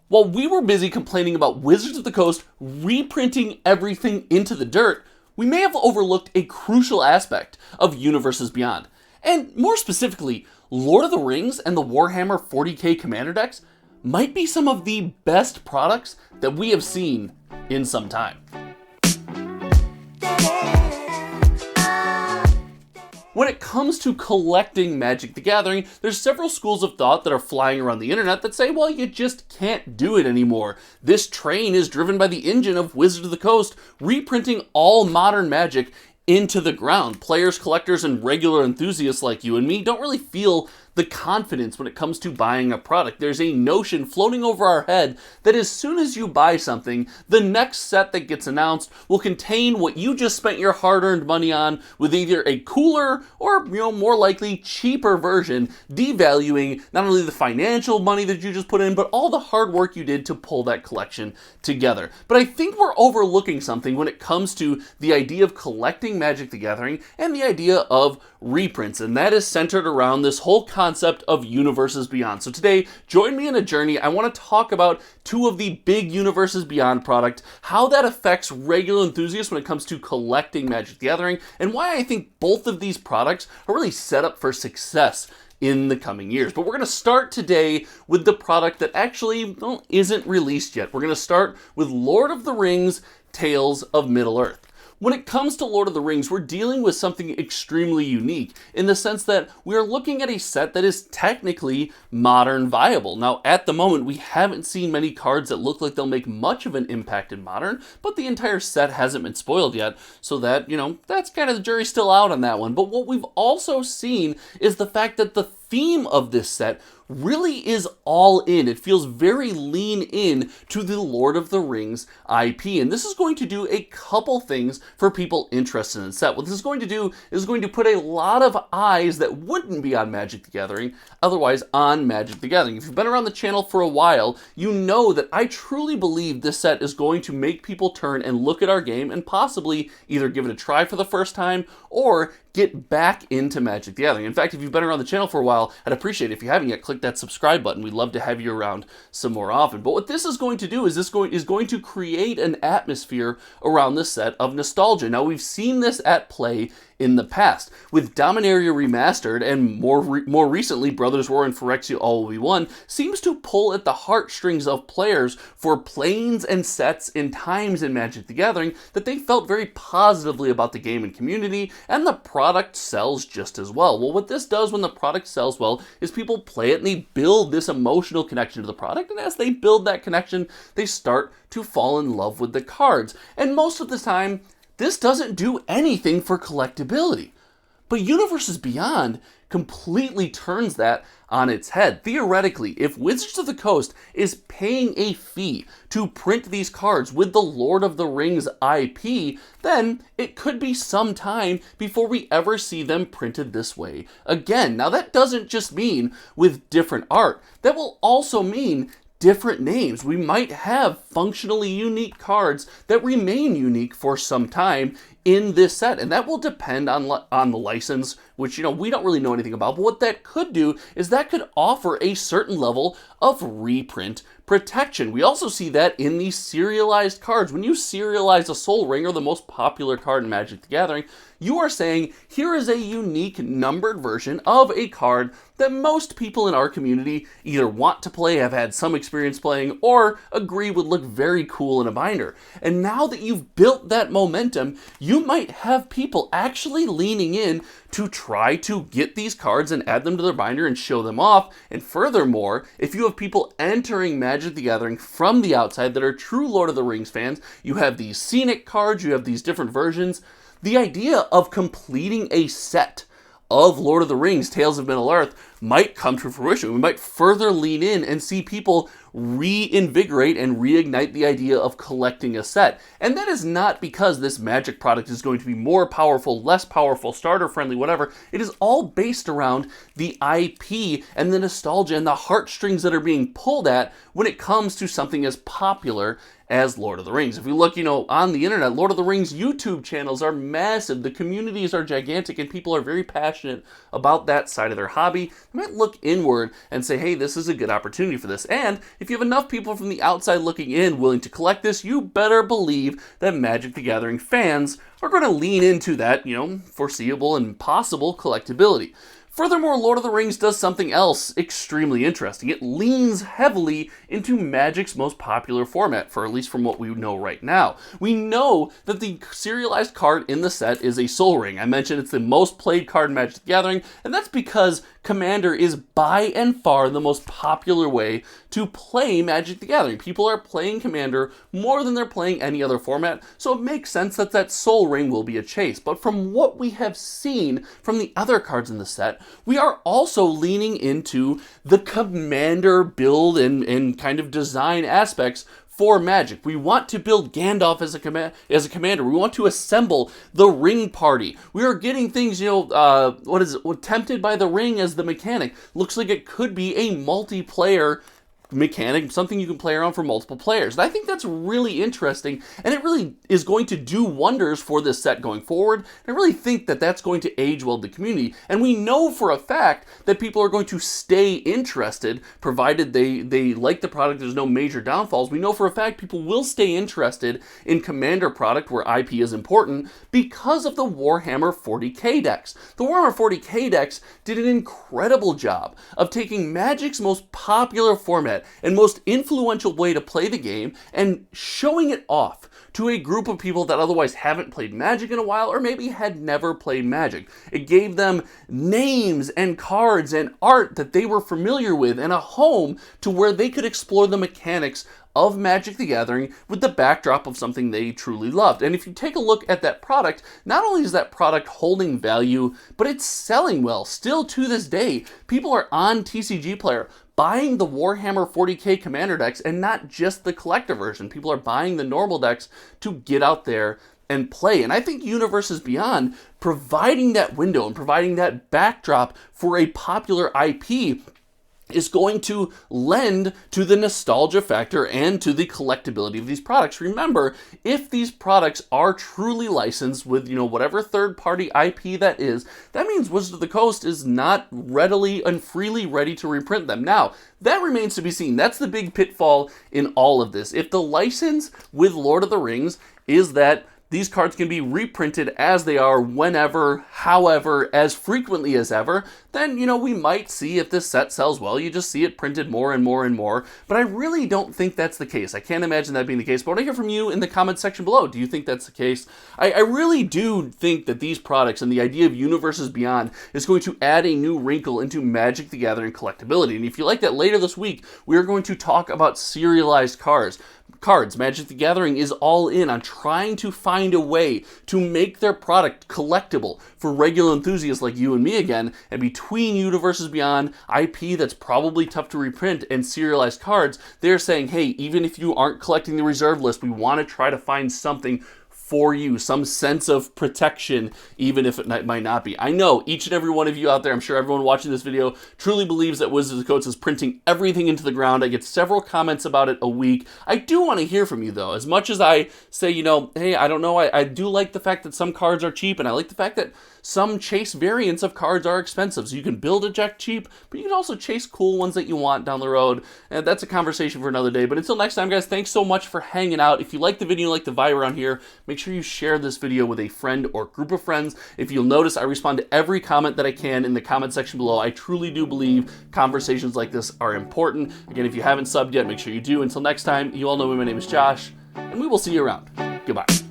While we were busy complaining about Wizards of the Coast reprinting everything into the dirt, we may have overlooked a crucial aspect of Universes Beyond. And more specifically, Lord of the Rings and the Warhammer 40k Commander decks might be some of the best products that we have seen in some time. When it comes to collecting Magic the Gathering, there's several schools of thought that are flying around the internet that say, well, you just can't do it anymore. This train is driven by the engine of Wizards of the Coast, reprinting all modern Magic into the ground. Players, collectors, and regular enthusiasts like you and me don't really feel the confidence when it comes to buying a product. There's a notion floating over our head that as soon as you buy something, the next set that gets announced will contain what you just spent your hard-earned money on with either a cooler or, more likely cheaper version, devaluing not only the financial money that you just put in, but all the hard work you did to pull that collection together. But I think we're overlooking something when it comes to the idea of collecting Magic the Gathering and the idea of reprints, and that is centered around this whole concept of Universes Beyond. So today, join me in a journey. I want to talk about two of the big Universes Beyond product, how that affects regular enthusiasts when it comes to collecting Magic the Gathering, and why I think both of these products are really set up for success in the coming years. But we're going to start today with the product that actually isn't released yet. We're going to start with Lord of the Rings Tales of Middle-earth. When it comes to Lord of the Rings, we're dealing with something extremely unique in the sense that we are looking at a set that is technically modern viable. Now, at the moment, we haven't seen many cards that look like they'll make much of an impact in modern, but the entire set hasn't been spoiled yet, so that, that's kind of the jury's still out on that one. But what we've also seen is the fact that the theme of this set really is all in. It feels very lean in to the Lord of the Rings IP, and this is going to do a couple things for people interested in the set. What this is going to do is going to put a lot of eyes that wouldn't be on Magic the Gathering otherwise on Magic the Gathering. If you've been around the channel for a while, you know that I truly believe this set is going to make people turn and look at our game and possibly either give it a try for the first time or get back into Magic the Gathering. In fact, if you've been around the channel for a while, I'd appreciate it if you haven't yet, click that subscribe button. We'd love to have you around some more often. But what this is going to do is this is going to create an atmosphere around this set of nostalgia. Now, we've seen this at play in the past. With Dominaria Remastered and more recently Brothers War and Phyrexia All Will Be One seems to pull at the heartstrings of players for planes and sets and times in Magic the Gathering that they felt very positively about the game and community, and the product sells just as well. Well, what this does when the product sells well is people play it and they build this emotional connection to the product, and as they build that connection, they start to fall in love with the cards. And most of the time, this doesn't do anything for collectability. But Universes Beyond completely turns that on its head. Theoretically, if Wizards of the Coast is paying a fee to print these cards with the Lord of the Rings IP, then it could be some time before we ever see them printed this way again. Now, that doesn't just mean with different art. That will also mean different names. We might have functionally unique cards that remain unique for some time in this set, and that will depend on the license, which we don't really know anything about. But what that could do is that could offer a certain level of reprint protection. We also see that in these serialized cards. When you serialize a Soul Ringer, the most popular card in Magic the Gathering, you are saying, here is a unique numbered version of a card that most people in our community either want to play, have had some experience playing, or agree would look very cool in a binder. And now that you've built that momentum, you might have people actually leaning in to try to get these cards and add them to their binder and show them off. And furthermore, if you have people entering Magic the Gathering from the outside that are true Lord of the Rings fans, you have these scenic cards, you have these different versions. The idea of completing a set of Lord of the Rings Tales of Middle-earth might come to fruition. We might further lean in and see people reinvigorate and reignite the idea of collecting a set. And that is not because this Magic product is going to be more powerful, less powerful, starter friendly, whatever. It is all based around the IP and the nostalgia and the heartstrings that are being pulled at when it comes to something as popular as Lord of the Rings. If we look, on the internet, Lord of the Rings YouTube channels are massive, the communities are gigantic, and people are very passionate about that side of their hobby. You might look inward and say, hey, this is a good opportunity for this. And if you have enough people from the outside looking in willing to collect this, you better believe that Magic the Gathering fans are going to lean into that, foreseeable and possible collectability. Furthermore, Lord of the Rings does something else extremely interesting. It leans heavily into Magic's most popular format, for at least from what we know right now. We know that the serialized card in the set is a Soul Ring. I mentioned it's the most played card in Magic the Gathering, and that's because Commander is by and far the most popular way to play Magic the Gathering. People are playing Commander more than they're playing any other format, so it makes sense that that Soul Ring will be a chase. But from what we have seen from the other cards in the set, we are also leaning into the Commander build and kind of design aspects for Magic. We want to build Gandalf as a commander. We want to assemble the Ring Party. We are getting things, Tempted by the Ring as the mechanic. Looks like it could be a multiplayer mechanic, something you can play around for multiple players. And I think that's really interesting, and it really is going to do wonders for this set going forward. And I really think that that's going to age well with the community, and we know for a fact that people are going to stay interested, provided they like the product, there's no major downfalls. We know for a fact people will stay interested in Commander product where IP is important because of the Warhammer 40k decks. The Warhammer 40k decks did an incredible job of taking Magic's most popular format and most influential way to play the game and showing it off to a group of people that otherwise haven't played Magic in a while or maybe had never played Magic. It gave them names and cards and art that they were familiar with and a home to where they could explore the mechanics of Magic the Gathering with the backdrop of something they truly loved. And if you take a look at that product, not only is that product holding value, but it's selling well. Still to this day, people are on TCG Player buying the Warhammer 40k Commander decks and not just the collector version. People are buying the normal decks to get out there and play. And I think Universes Beyond, providing that window and providing that backdrop for a popular IP, is going to lend to the nostalgia factor and to the collectability of these products. Remember, if these products are truly licensed with, whatever third-party IP that is, that means Wizards of the Coast is not readily and freely ready to reprint them. Now, that remains to be seen. That's the big pitfall in all of this. If the license with Lord of the Rings is that these cards can be reprinted as they are, whenever, however, as frequently as ever, then, we might see if this set sells well, you just see it printed more and more and more. But I really don't think that's the case. I can't imagine that being the case. But I want to hear from you in the comment section below. Do you think that's the case? I really do think that these products and the idea of Universes Beyond is going to add a new wrinkle into Magic the Gathering collectability. And if you like that, later this week, we're going to talk about serialized cards. Magic the Gathering is all in on trying to find a way to make their product collectible for regular enthusiasts like you and me again. And between Universes Beyond, IP that's probably tough to reprint, and serialized cards, they're saying, hey, even if you aren't collecting the reserve list, we want to try to find something for you, some sense of protection, even if it might not be. I know each and every one of you out there, I'm sure everyone watching this video truly believes that Wizards of the Coast is printing everything into the ground. I get several comments about it a week. I do want to hear from you though. As much as I say, hey, I don't know, I do like the fact that some cards are cheap, and I like the fact that some chase variants of cards are expensive. So you can build a deck cheap, but you can also chase cool ones that you want down the road. And that's a conversation for another day. But until next time, guys, thanks so much for hanging out. If you like the video, like the vibe around here, make sure you share this video with a friend or group of friends. If you'll notice, I respond to every comment that I can in the comment section below. I truly do believe conversations like this are important. Again, if you haven't subbed yet, make sure you do. Until next time, you all know me, my name is Josh, and we will see you around. Goodbye.